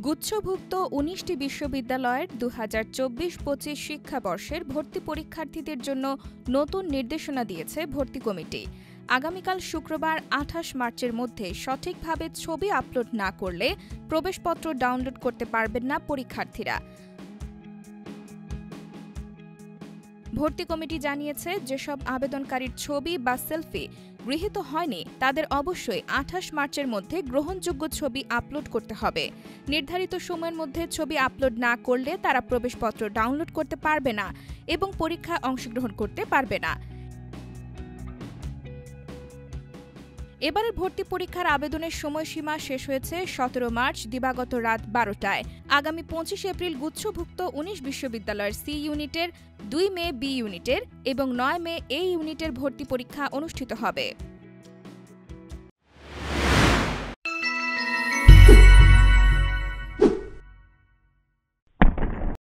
গুচ্ছভুক্ত ১৯টি বিশ্ববিদ্যালয়ের ২০২৪-২৫ শিক্ষাবর্ষের ভর্তি পরীক্ষার্থীদের জন্য নতুন নির্দেশনা দিয়েছে ভর্তি কমিটি। আগামীকাল শুক্রবার ২৮ মার্চের মধ্যে সঠিকভাবে ছবি আপলোড না করলে প্রবেশপত্র ডাউনলোড করতে পারবেন না পরীক্ষার্থীরা। ভর্তি কমিটি জানিয়েছে, যেসব আবেদনকারীর ছবি বা সেলফি গৃহীত হয়নি তাদের অবশ্যই ২৮ মার্চের মধ্যে গ্রহণযোগ্য ছবি আপলোড করতে হবে। নির্ধারিত সময়ের মধ্যে ছবি আপলোড না করলে তারা প্রবেশপত্র ডাউনলোড করতে পারবে না এবং পরীক্ষায় অংশগ্রহণ করতে পারবে না। এবারের ভর্তি পরীক্ষার আবেদনের সময়সীমা শেষ হয়েছে ১৭ মার্চ দিবাগত রাত ১২টায়। আগামী ২৫ এপ্রিল গুচ্ছভুক্ত ১৯ বিশ্ববিদ্যালয়ের সি ইউনিটের, ২ মে বি ইউনিটের এবং ৯ মে এ ইউনিটের ভর্তি পরীক্ষা অনুষ্ঠিত হবে।